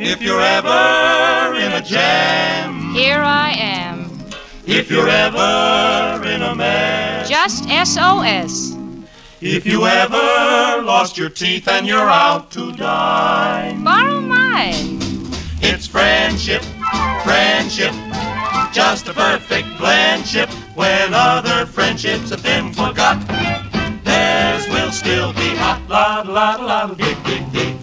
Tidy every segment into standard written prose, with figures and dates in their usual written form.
If you're ever in a jam, here I am. If you're ever in a mess, just SOS. If you ever lost your teeth and you're out to dine, borrow mine. It's friendship, friendship, just a perfect friendship. When other friendships have been forgot, theirs will still be hot. La la la la, dig dig dig.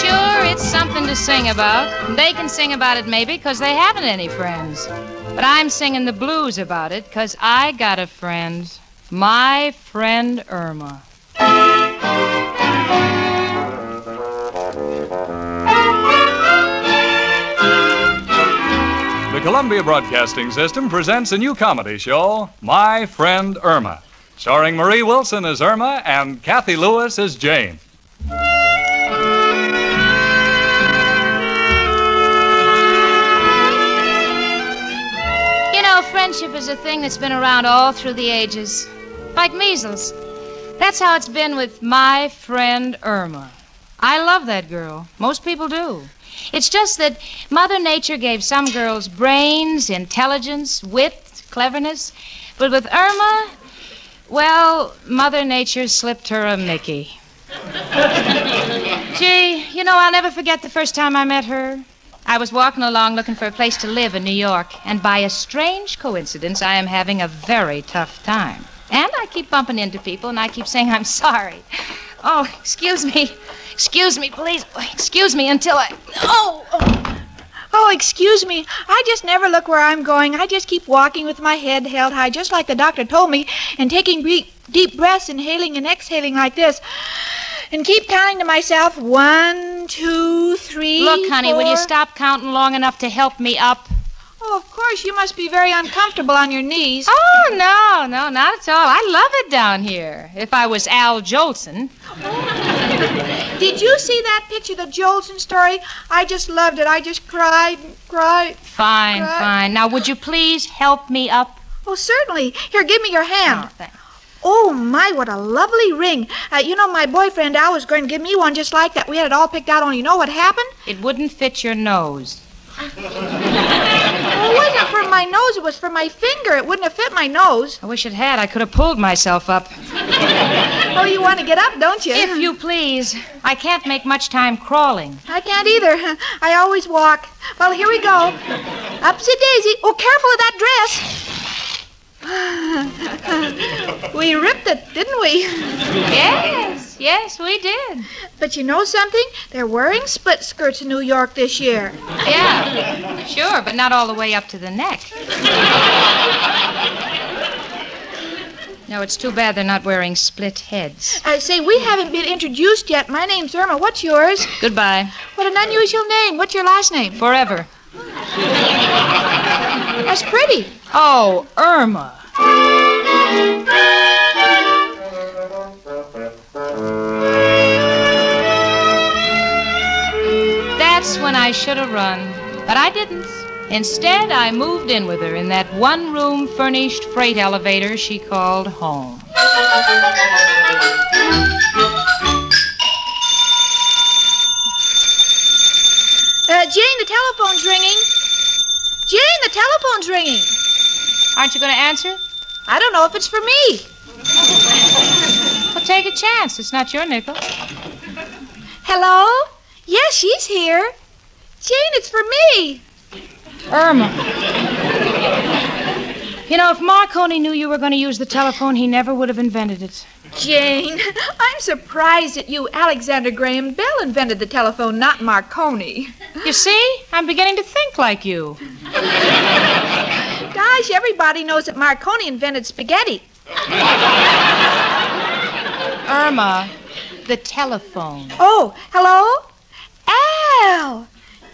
Sure, it's something to sing about. They can sing about it maybe because they haven't any friends. But I'm singing the blues about it because I got a friend. My friend Irma. The Columbia Broadcasting System presents a new comedy show, My Friend Irma, starring Marie Wilson as Irma and Cathy Lewis as Jane. You know, friendship is a thing that's been around all through the ages. Like measles. That's how it's been with my friend Irma. I love that girl. Most people do. It's just that Mother Nature gave some girls brains, intelligence, wit, cleverness. But with Irma, well, Mother Nature slipped her a Mickey. Gee, you know, I'll never forget the first time I met her. I was walking along looking for a place to live in New York, and by a strange coincidence, I am having a very tough time. And I keep bumping into people, and I keep saying I'm sorry. Oh, excuse me, please. Excuse me until I... Oh, excuse me. I just never look where I'm going. I just keep walking with my head held high, just like the doctor told me, and taking deep breaths, inhaling and exhaling like this. And keep counting to myself, 1, 2, 3, Look, honey, 4. will you stop counting long enough to help me up? Oh, of course, you must be very uncomfortable on your knees. Oh, no, not at all. I love it down here. If I was Al Jolson. Did you see that picture, the Jolson story? I just loved it. I just cried. Fine. Now, would you please help me up? Oh, certainly. Here, give me your hand. Oh, thanks. Oh, my, what a lovely ring. You know, my boyfriend Al was going to give me one just like that. We had it all picked out, only you know what happened? It wouldn't fit your nose. Well, it wasn't for my nose. It was for my finger. It wouldn't have fit my nose. I wish it had. I could have pulled myself up. Oh, you want to get up, don't you? If you please. I can't make much time crawling. I can't either. I always walk. Well, here we go. Upsy-daisy. Oh, careful of that dress. We ripped it, didn't we? Yes, we did. But you know something? They're wearing split skirts in New York this year. Yeah, sure, but not all the way up to the neck. No, it's too bad they're not wearing split heads. Say, we haven't been introduced yet. My name's Irma. What's yours? Goodbye. What an unusual name. What's your last name? Forever. That's pretty. Oh, Irma. That's when I should have run, but I didn't. Instead, I moved in with her in that one-room furnished freight elevator she called home. Jane, the telephone's ringing. Jane, the telephone's ringing. Aren't you going to answer? I don't know if it's for me. Well, take a chance. It's not your nickel. Hello? Yes, she's here. Jane, it's for me. Irma. You know, if Marconi knew you were going to use the telephone, he never would have invented it. Jane, I'm surprised at you. Alexander Graham Bell invented the telephone, not Marconi. You see? I'm beginning to think like you. Gosh, everybody knows that Marconi invented spaghetti. Irma, the telephone. Oh, hello? Al!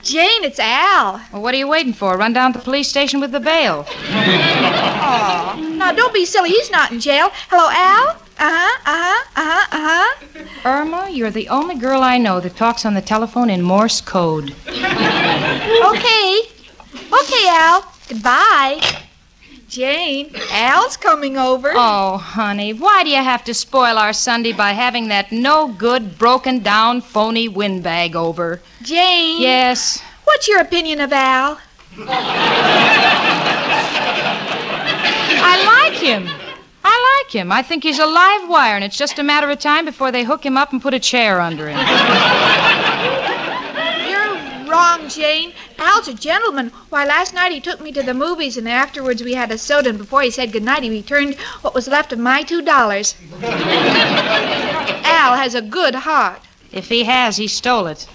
Jane, it's Al. Well, what are you waiting for? Run down to the police station with the bail. Aw. Now, don't be silly. He's not in jail. Hello, Al? Irma, you're the only girl I know that talks on the telephone in Morse code. Okay, Al. Goodbye. Jane, Al's coming over. Oh, honey, why do you have to spoil our Sunday by having that no-good, broken-down, phony windbag over? Jane. Yes? What's your opinion of Al? I like him. I think he's a live wire, and it's just a matter of time before they hook him up and put a chair under him. You're wrong, Jane. Al's a gentleman. Why, last night he took me to the movies, and afterwards we had a soda, and before he said goodnight, he returned what was left of my $2. Al has a good heart. If he has, he stole it.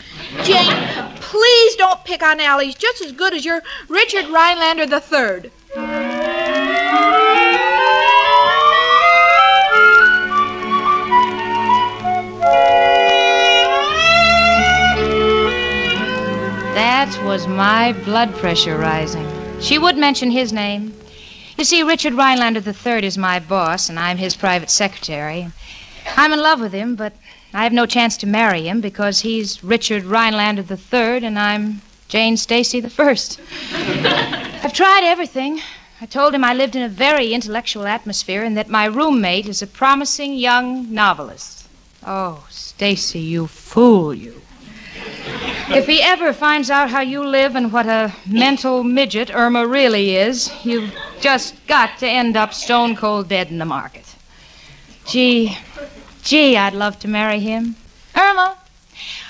Jane, please don't pick on Al. He's just as good as your Richard Rhinelander III. That was my blood pressure rising. She would mention his name. You see, Richard Rhinelander III is my boss, and I'm his private secretary. I'm in love with him, but I have no chance to marry him because he's Richard Rhinelander III, and I'm Jane Stacy the First. I've tried everything. I told him I lived in a very intellectual atmosphere and that my roommate is a promising young novelist. Oh, Stacy, you fool, you. If he ever finds out how you live and what a mental midget Irma really is, you've just got to end up stone cold dead in the market. Gee, I'd love to marry him. Irma,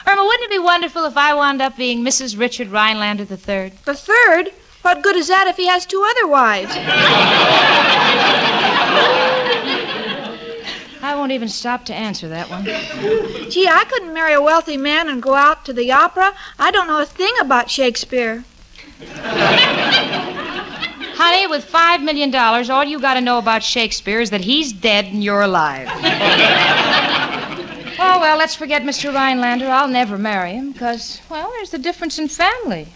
wouldn't it be wonderful if I wound up being Mrs. Richard Rhinelander III? The third? What good is that if he has 2 other wives? I won't even stop to answer that one. Gee, I couldn't marry a wealthy man and go out to the opera. I don't know a thing about Shakespeare. Honey, with $5 million, all you got to know about Shakespeare is that he's dead and you're alive. Oh, well, let's forget Mr. Rhinelander. I'll never marry him because, well, there's the difference in family.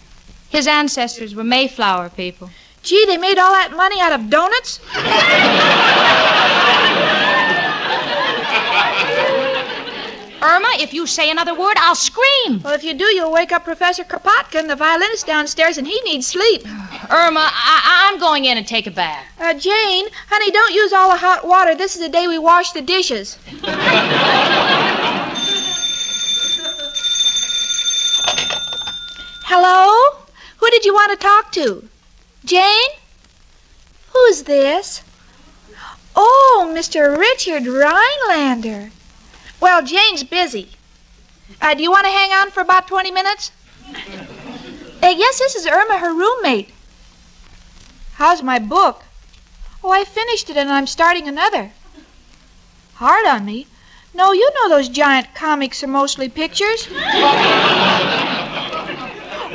His ancestors were Mayflower people. Gee, they made all that money out of donuts? Irma, if you say another word, I'll scream. Well, if you do, you'll wake up Professor Kropotkin, the violinist downstairs, and he needs sleep. Irma, I'm going in and take a bath. Jane, honey, don't use all the hot water. This is the day we wash the dishes. Hello? Who did you want to talk to? Jane? Who's this? Oh, Mr. Richard Rhinelander. Well, Jane's busy. Do you want to hang on for about 20 minutes? Yes, this is Irma, her roommate. How's my book? Oh, I finished it and I'm starting another. Hard on me? No, you know those giant comics are mostly pictures.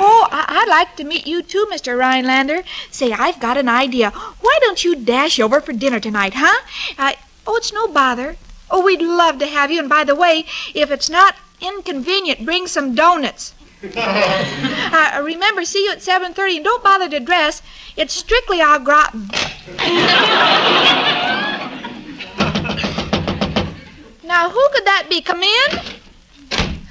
Oh, I'd like to meet you too, Mr. Rhinelander. Say, I've got an idea. Why don't you dash over for dinner tonight, huh? Oh, it's no bother. Oh, we'd love to have you. And by the way, if it's not inconvenient, bring some donuts. Remember, see you at 7:30, and don't bother to dress. It's strictly au gratin. Now, who could that be? Come in.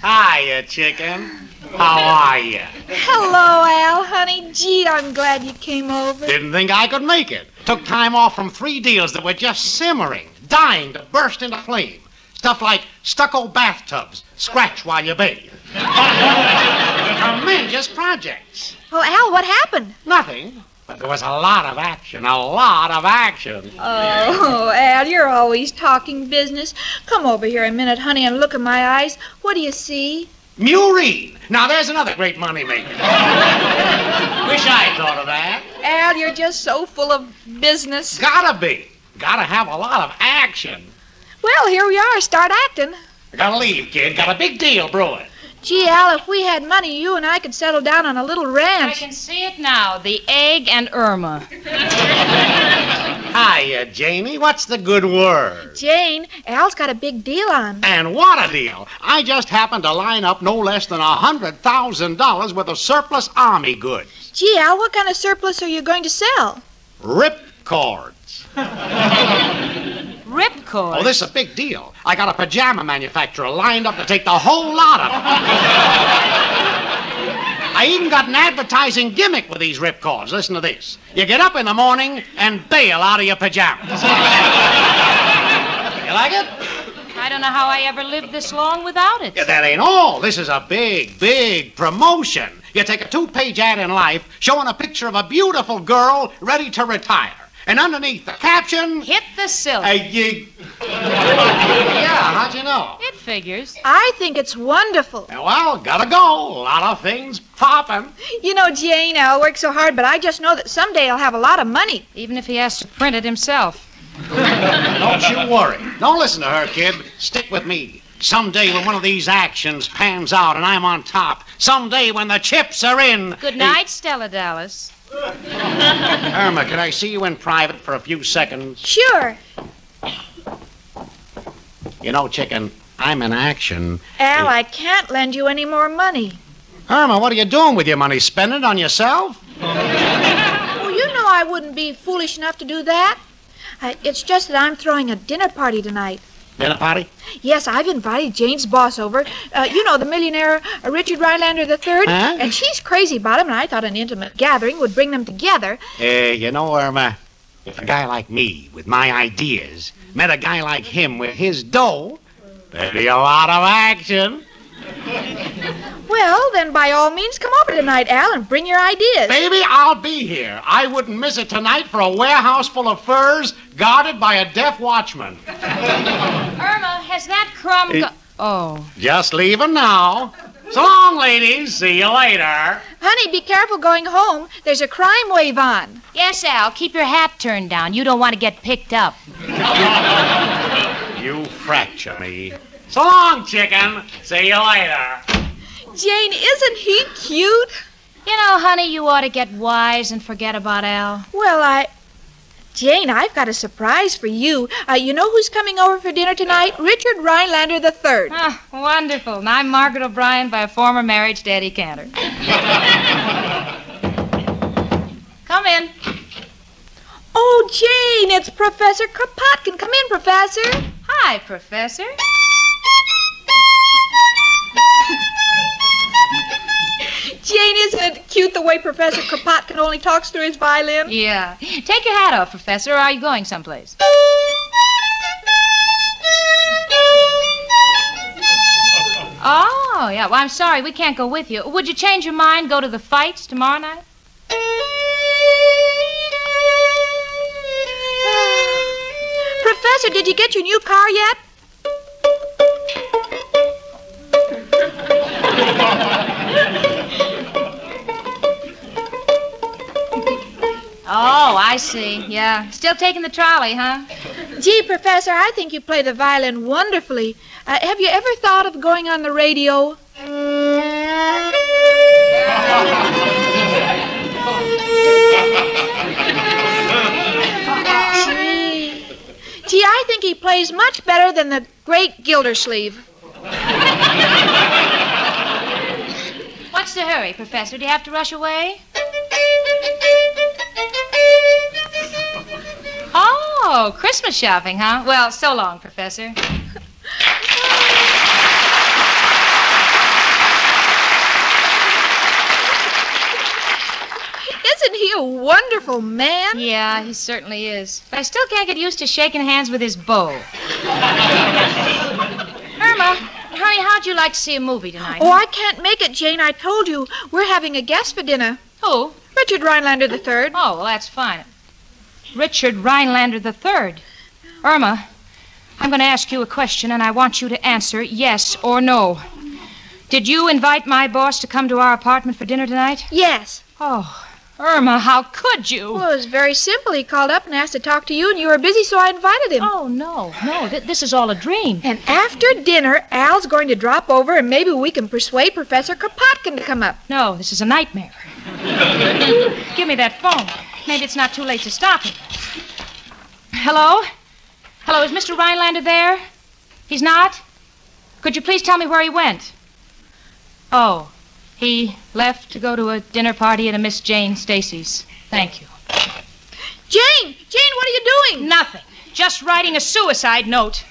Hiya, chicken. How are you? Hello, Al, honey. Gee, I'm glad you came over. Didn't think I could make it. Took time off from 3 deals that were just simmering, dying to burst into flame. Stuff like stucco bathtubs, scratch while you bathe. Tremendous projects. Oh, Al, what happened? Nothing, but there was a lot of action, a lot of action. Oh, Al, you're always talking business. Come over here a minute, honey, and look in my eyes. What do you see? Murine. Now, there's another great moneymaker. Wish I'd thought of that. Al, you're just so full of business. Gotta be. Gotta have a lot of action. Well, here we are. Start acting. I gotta leave, kid. Got a big deal brewing. Gee, Al, if we had money, you and I could settle down on a little I ranch. can see it now, the egg and Irma. Hiya, Janie. What's the good word? Jane, Al's got a big deal on. And what a deal. I just happened to line up no less than $100,000 worth of surplus army goods. Gee, Al, what kind of surplus are you going to sell? Ripcords. Ripcord. Oh, this is a big deal. I got a pajama manufacturer lined up to take the whole lot of them. I I even got an advertising gimmick with these ripcords. Listen to this. You get up in the morning and bail out of your pajamas. You like it? I don't know how I ever lived this long without it. Yeah, that ain't all. This is a big, big promotion. You take a 2-page ad in Life showing a picture of a beautiful girl ready to retire. And underneath the caption... Hit the silk. Yeah, how'd you know? It figures. I think it's wonderful. Well, gotta go. A lot of things popping. You know, Jane, Al works so hard, but I just know that someday he'll have a lot of money. Even if he has to print it himself. Don't you worry. Don't listen to her, kid. Stick with me. Someday when one of these actions pans out and I'm on top, someday when the chips are in... Good night, Stella Dallas. Irma, can I see you in private for a few seconds? Sure. You know, chicken, I'm in action. Al, I can't lend you any more money. Irma, what are you doing with your money? Spend it on yourself? Well, you know I wouldn't be foolish enough to do that. It's just that I'm throwing a dinner party tonight. Dinner party? Yes, I've invited Jane's boss over. You know, the millionaire Richard Rhinelander III. Huh? And she's crazy about him, and I thought an intimate gathering would bring them together. You know, Irma, if a guy like me, with my ideas, met a guy like him with his dough, there'd be a lot of action. Well, then by all means come over tonight, Al, and bring your ideas. Baby, I'll be here. I wouldn't miss it tonight for a warehouse full of furs guarded by a deaf watchman. Irma, has that crumb... Oh. Just leaving now. So long, ladies. See you later. Honey, be careful going home. There's a crime wave on. Yes, Al, keep your hat turned down. You don't want to get picked up. You fracture me. So long, chicken. See you later. Jane, isn't he cute? You know, honey, you ought to get wise and forget about Al. Well, Jane, I've got a surprise for you. You know who's coming over for dinner tonight? Richard Rhinelander III. Ah, wonderful. And I'm Margaret O'Brien by a former marriage, Daddy Cantor. Come in. Oh, Jane, it's Professor Kropotkin. Come in, Professor. Hi, Professor. Jane, isn't it cute the way Professor Kropotkin only talks through his violin? Yeah. Take your hat off, Professor, or are you going someplace? Oh, yeah. Well, I'm sorry. We can't go with you. Would you change your mind, go to the fights tomorrow night? Professor, did you get your new car yet? Oh, I see. Yeah. Still taking the trolley, huh? Gee, Professor, I think you play the violin wonderfully. Have you ever thought of going on the radio? Gee, I think he plays much better than the great Gildersleeve. What's the hurry, Professor? Do you have to rush away? Oh, Christmas shopping, huh? Well, so long, Professor. Isn't he a wonderful man? Yeah, he certainly is. But I still can't get used to shaking hands with his beau. Irma, honey, how'd you like to see a movie tonight? Oh, I can't make it, Jane. I told you. We're having a guest for dinner. Who? Richard Rhinelander III. Oh, well, that's fine. Richard Rhinelander III. Irma, I'm going to ask you a question, and I want you to answer yes or no. Did you invite my boss to come to our apartment for dinner tonight? Yes. Oh, Irma, how could you? Well, it was very simple. He called up and asked to talk to you, and you were busy, so I invited him. Oh, no. This is all a dream. And after dinner, Al's going to drop over, and maybe we can persuade Professor Kropotkin to come up. No, this is a nightmare. Give me that phone. Maybe it's not too late to stop him. Hello? Hello, is Mr. Rhinelander there? He's not? Could you please tell me where he went? Oh, he left to go to a dinner party at a Miss Jane Stacy's. Thank you. Jane, what are you doing? Nothing. Just writing a suicide note.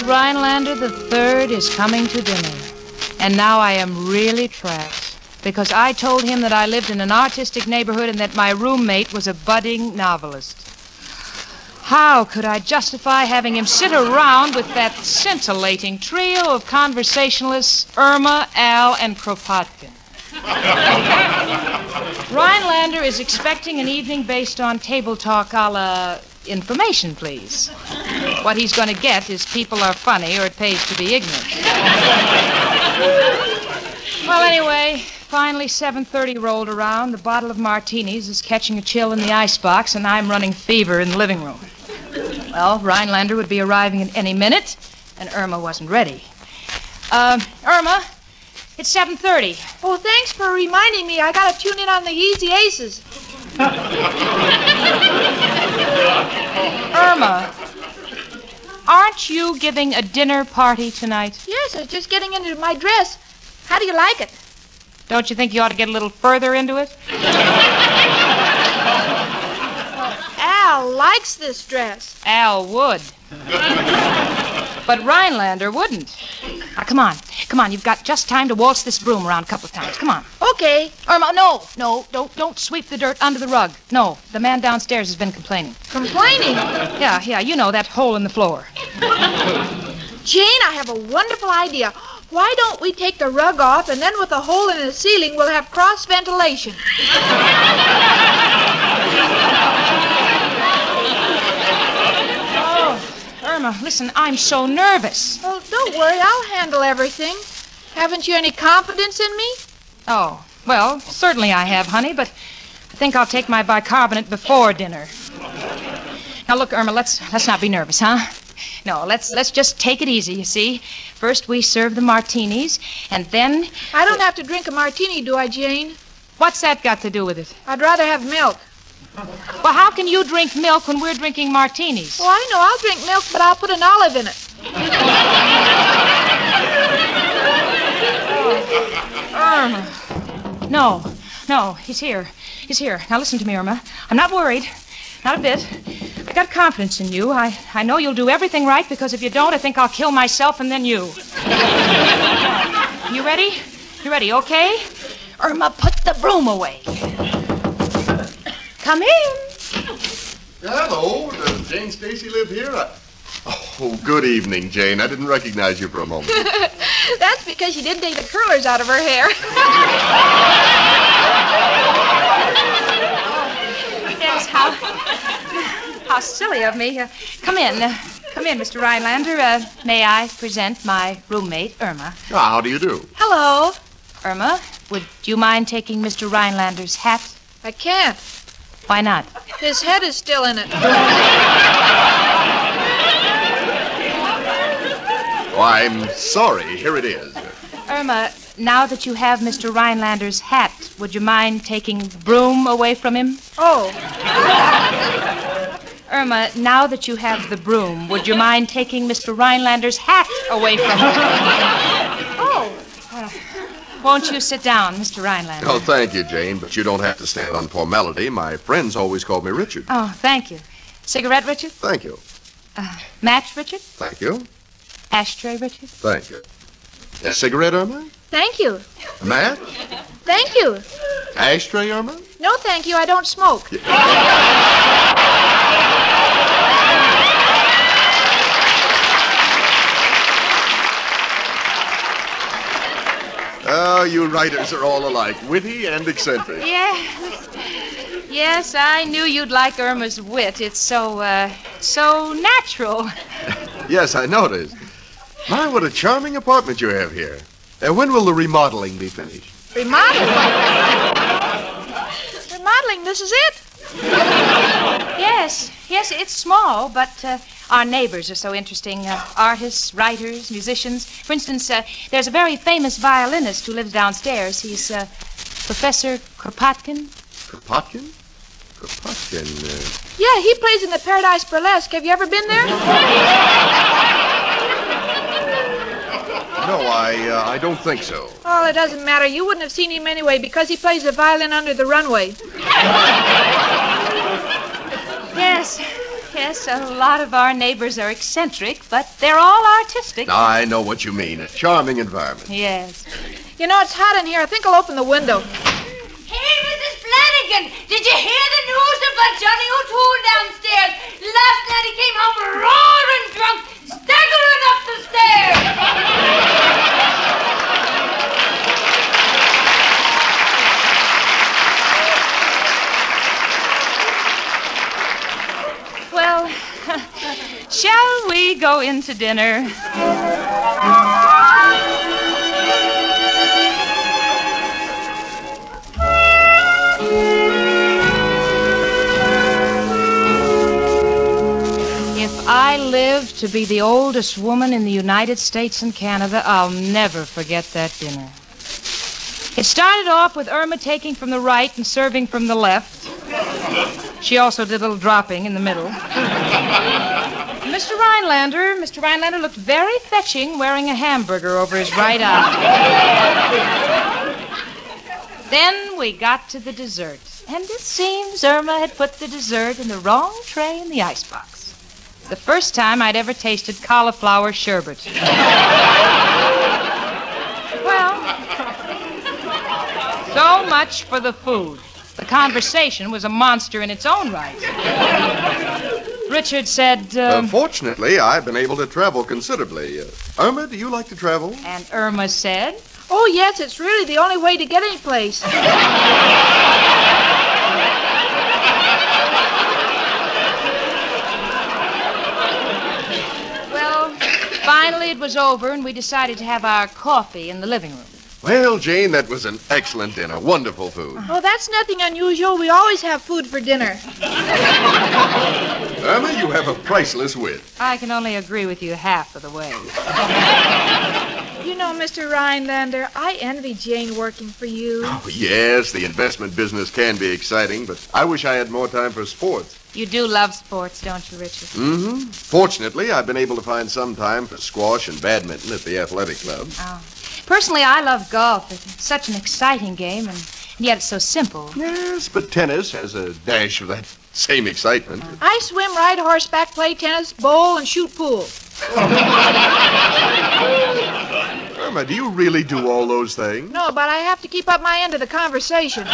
Rhinelander III is coming to dinner. And now I am really trapped. Because I told him that I lived in an artistic neighborhood and that my roommate was a budding novelist. How could I justify having him sit around with that scintillating trio of conversationalists, Irma, Al, and Kropotkin? Rhinelander is expecting an evening based on table talk a la information, please. What he's going to get is people are funny or it pays to be ignorant. Well, anyway, finally 7:30 rolled around. The bottle of martinis is catching a chill in the icebox, and I'm running fever in the living room. Well, Rhinelander would be arriving at any minute, and Irma wasn't ready. Irma, it's 7:30. Oh, thanks for reminding me. I gotta tune in on the Easy Aces. Irma, aren't you giving a dinner party tonight? Yes, I was just getting into my dress. How do you like it? Don't you think you ought to get a little further into it? Al likes this dress. Al would. But Rhinelander wouldn't. Now, come on. You've got just time to waltz this broom around a couple of times. Come on. Okay. Irma, no, don't sweep the dirt under the rug. No, the man downstairs has been complaining. Complaining? Yeah, you know, that hole in the floor. Jane, I have a wonderful idea. Why don't we take the rug off, and then with a hole in the ceiling, we'll have cross ventilation. Oh, Irma, listen, I'm so nervous. Oh, don't worry, I'll handle everything. Haven't you any confidence in me? Oh, well, certainly I have, honey, but I think I'll take my bicarbonate before dinner. Now, look, Irma, let's not be nervous, huh? No, let's just take it easy, you see. First we serve the martinis, and then... I don't have to drink a martini, do I, Jane? What's that got to do with it? I'd rather have milk. Well, how can you drink milk when we're drinking martinis? Oh, I know. I'll drink milk, but I'll put an olive in it. Irma. No, he's here. Now listen to me, Irma. I'm not worried. Not a bit. I got confidence in you. I know you'll do everything right, because if you don't, I think I'll kill myself and then you. You ready? You ready, okay? Irma, put the broom away. Come in. Hello. Does Jane Stacy live here? Oh, good evening, Jane. I didn't recognize you for a moment. That's because she didn't take the curlers out of her hair. Yes, how silly of me. Come in, Mr. Rhinelander. May I present my roommate, Irma? How do you do? Hello. Irma, would you mind taking Mr. Rhinelander's hat? I can't. Why not? His head is still in it. Oh, I'm sorry. Here it is. Irma, now that you have Mr. Rhinelander's hat, would you mind taking the broom away from him? Oh. Irma, now that you have the broom, would you mind taking Mr. Rhinelander's hat away from him? Oh. Won't you sit down, Mr. Rhinelander? Oh, thank you, Jane, but you don't have to stand on formality. My friends always call me Richard. Oh, thank you. Cigarette, Richard? Thank you. Match, Richard? Thank you. Ashtray, Richard? Thank you. A cigarette, Irma? Thank you. A match? Thank you. Ashtray, Irma? No, thank you. I don't smoke. Oh, you writers are all alike, witty and eccentric. Yes, I knew you'd like Irma's wit. It's so natural. Yes, I noticed. My, what a charming apartment you have here. When will the remodeling be finished? Remodeling? Remodeling, this is it? Yes, it's small, but our neighbors are so interesting. Artists, writers, musicians. For instance, there's a very famous violinist who lives downstairs. He's Professor Kropotkin. Kropotkin? Kropotkin, Yeah, he plays in the Paradise Burlesque. Have you ever been there? No, I don't think so. Oh, it doesn't matter. You wouldn't have seen him anyway because he plays the violin under the runway. Yes, Yes, a lot of our neighbors are eccentric, but they're all artistic. I know what you mean. A charming environment. Yes. You know, it's hot in here. I think I'll open the window. Hey, Mrs. Flanagan, did you hear the news about Johnny O'Toole downstairs? Last night he came home roaring drunk, staggering up the stairs. Well, shall we go into dinner? If I live to be the oldest woman in the United States and Canada, I'll never forget that dinner. It started off with Irma taking from the right and serving from the left. She also did a little dropping in the middle. Mr. Rhinelander looked very fetching wearing a hamburger over his right eye. Then we got to the dessert, and it seems Irma had put the dessert in the wrong tray in the icebox. The first time I'd ever tasted cauliflower sherbet. Well, so much for the food. The conversation was a monster in its own right. Richard said, Fortunately, I've been able to travel considerably. Irma, do you like to travel? And Irma said, Oh, yes, it's really the only way to get any place. well, finally it was over and we decided to have our coffee in the living room. Well, Jane, that was an excellent dinner. Wonderful food. Oh, that's nothing unusual. We always have food for dinner. Irma, you have a priceless wit. I can only agree with you half of the way. You know, Mr. Rhinelander, I envy Jane working for you. Oh, yes, the investment business can be exciting, but I wish I had more time for sports. You do love sports, don't you, Richard? Mm-hmm. Fortunately, I've been able to find some time for squash and badminton at the athletic club. Oh. Personally, I love golf. It's such an exciting game, and yet it's so simple. Yes, but tennis has a dash of that same excitement. I swim, ride horseback, play tennis, bowl, and shoot pool. Irma, do you really do all those things? No, but I have to keep up my end of the conversation.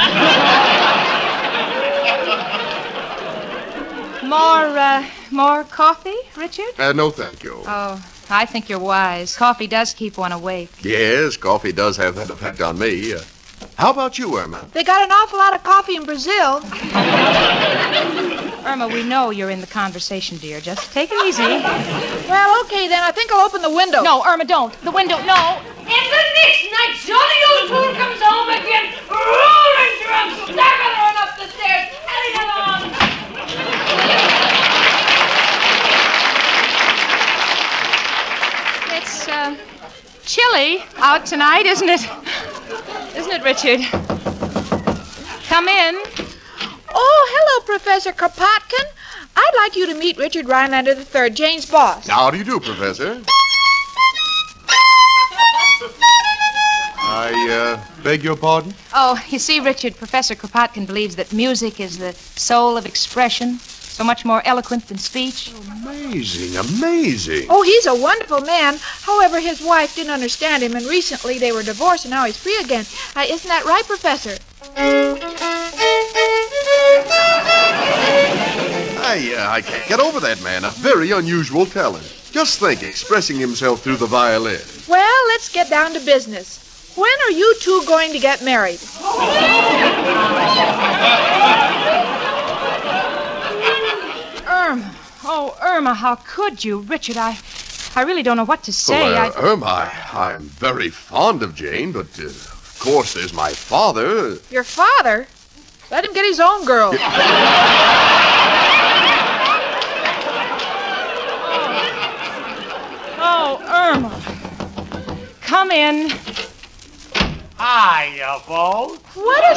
More coffee, Richard? No, thank you. Oh, I think you're wise. Coffee does keep one awake. Yes, coffee does have that effect on me. How about you, Irma? They got an awful lot of coffee in Brazil. Irma, we know you're in the conversation, dear. Just take it easy. Well, okay, then. I think I'll open the window. No, Irma, don't. The window, no. And the next night, Johnny O'Toole comes home again, roaring drunk, staggering up the stairs, heading along. It's chilly out tonight, isn't it? Isn't it, Richard? Come in. Oh, hello, Professor Kropotkin. I'd like you to meet Richard Rhinelander III, Jane's boss. How do you do, Professor? I beg your pardon? Oh, you see, Richard, Professor Kropotkin believes that music is the soul of expression, so much more eloquent than speech. Amazing, amazing. Oh, he's a wonderful man. However, his wife didn't understand him, and recently they were divorced, and now he's free again. Isn't that right, Professor? I can't get over that man. A very unusual talent. Just think, expressing himself through the violin. Well, let's get down to business. When are you two going to get married? Irma. Oh, Irma, how could you? Richard, I really don't know what to say. Well, Irma, I'm very fond of Jane, but of course there's my father. Your father? Let him get his own girl. Oh, Irma. Come in. Hiya, folks. What a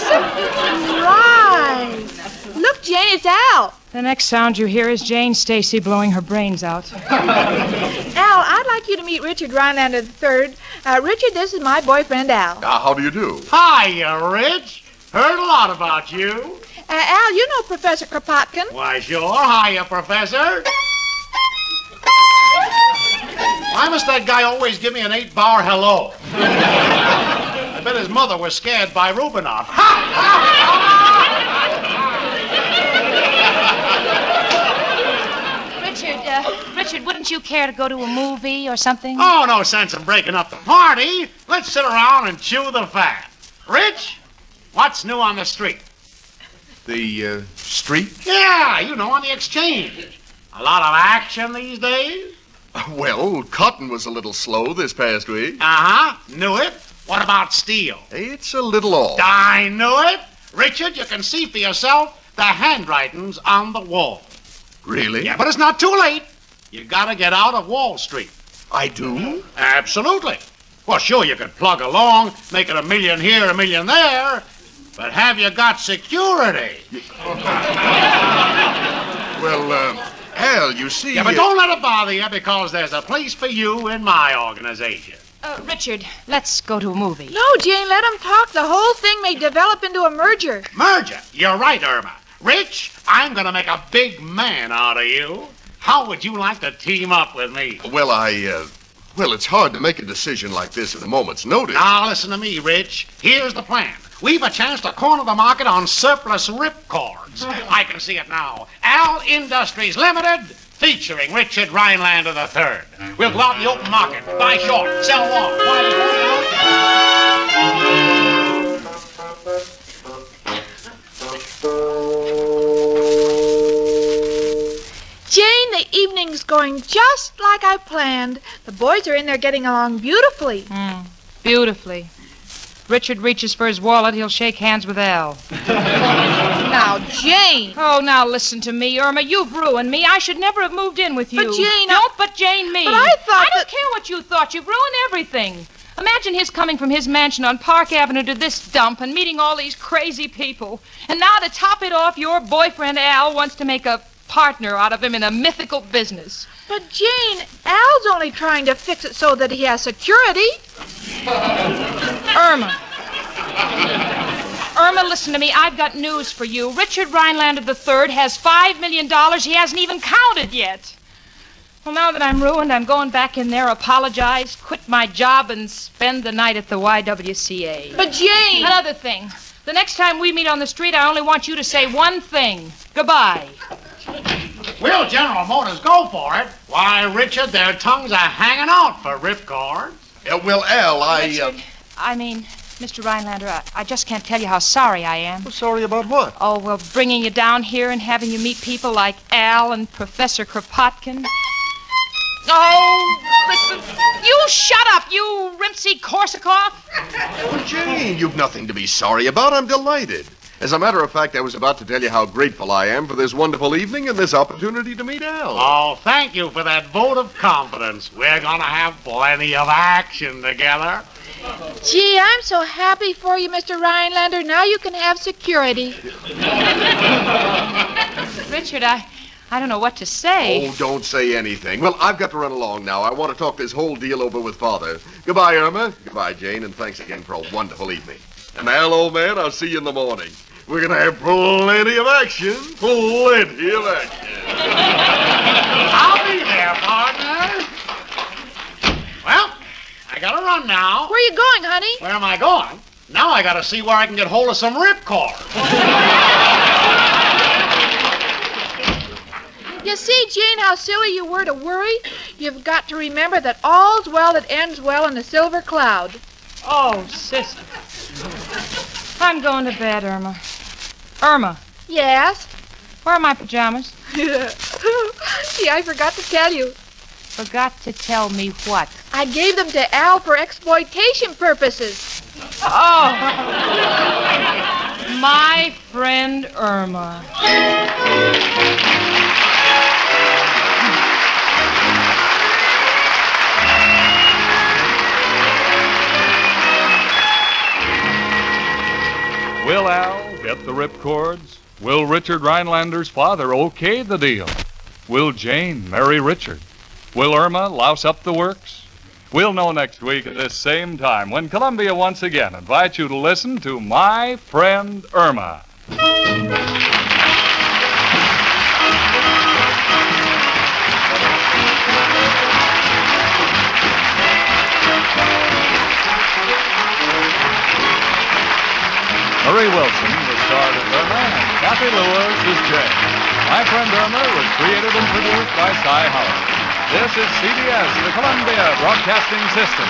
surprise. Look, Jane, it's Al. The next sound you hear is Jane Stacy blowing her brains out. Al, I'd like you to meet Richard Rhinelander III. Richard, this is my boyfriend, Al. How do you do? Hiya, Rich. Heard a lot about you. Al, you know Professor Kropotkin. Why, sure. Hiya, Professor. Why must that guy always give me an 8-bar hello? I bet his mother was scared by Rubinoff. Richard, wouldn't you care to go to a movie or something? Oh, no sense in breaking up the party. Let's sit around and chew the fat. Rich, what's new on the street? The, street? Yeah, you know, on the exchange. A lot of action these days? Well, cotton was a little slow this past week. Uh-huh, knew it. What about steel? It's a little off. I knew it. Richard, you can see for yourself the handwriting's on the wall. Really? Yeah, but it's not too late. You gotta get out of Wall Street. I do? Absolutely. Well, sure, you could plug along, make it $1 million here, $1 million there, but have you got security? Well, Al, you see... Yeah, but don't let it bother you, because there's a place for you in my organization. Richard, let's go to a movie. No, Jane, let him talk. The whole thing may develop into a merger. Merger? You're right, Irma. Rich, I'm gonna make a big man out of you. How would you like to team up with me? Well, well, it's hard to make a decision like this at a moment's notice. Now, listen to me, Rich. Here's the plan. We've a chance to corner the market on surplus ripcords. I can see it now. Al Industries Limited, featuring Richard Rhinelander III. We'll go out in the open market, buy short, sell long. Jane, the evening's going just like I planned. The boys are in there getting along beautifully. Beautifully. Richard reaches for his wallet, he'll shake hands with Al. Now, Jane. Oh, now listen to me, Irma. You've ruined me. I should never have moved in with you. But Jane, Don't but Jane me. But I thought I don't care what you thought. You've ruined everything. Imagine his coming from his mansion on Park Avenue to this dump and meeting all these crazy people. And now to top it off, your boyfriend Al wants to make a partner out of him in a mythical business. But Jane, Al's only trying to fix it so that he has security. Irma, listen to me. I've got news for you. Richard Rhinelander III has $5 million he hasn't even counted yet. Well, now that I'm ruined, I'm going back in there, apologize, quit my job, and spend the night at the YWCA. But Jane... Another thing. The next time we meet on the street, I only want you to say one thing. Goodbye. Will General Motors go for it? Why, Richard, their tongues are hanging out for ripcords. Well, Al, Richard, Mr. Rhinelander, I just can't tell you how sorry I am. Well, sorry about what? Oh, well, bringing you down here and having you meet people like Al and Professor Kropotkin. Oh, listen. You shut up, you Rimsky-Korsakov. Well, Jane, you've nothing to be sorry about. I'm delighted. As a matter of fact, I was about to tell you how grateful I am for this wonderful evening and this opportunity to meet Al. Oh, thank you for that vote of confidence. We're going to have plenty of action together. Gee, I'm so happy for you, Mr. Rhinelander. Now you can have security. Richard, I don't know what to say. Oh, don't say anything. Well, I've got to run along now. I want to talk this whole deal over with Father. Goodbye, Irma. Goodbye, Jane, and thanks again for a wonderful evening. And Al, old man, I'll see you in the morning. We're going to have plenty of action. Plenty of action. I'll be there, partner. Well, I got to run now. Where are you going, honey? Where am I going? Now I got to see where I can get hold of some ripcord. You see, Jane, how silly you were to worry? You've got to remember that all's well that ends well in the silver cloud. Oh, sister. I'm going to bed, Irma. Irma, Yes? where are my pajamas? Gee, I forgot to tell you. Forgot to tell me what? I gave them to Al for exploitation purposes. Oh, my friend Irma. Will Al get the ripcords? Will Richard Rhinelander's father okay the deal? Will Jane marry Richard? Will Irma louse up the works? We'll know next week at this same time when Columbia once again invites you to listen to My Friend Irma. Murray Wilson was starred as Irma, and Cathy Lewis as Jane. My Friend Irma was created and produced by Cy Howard. This is CBS, the Columbia Broadcasting System.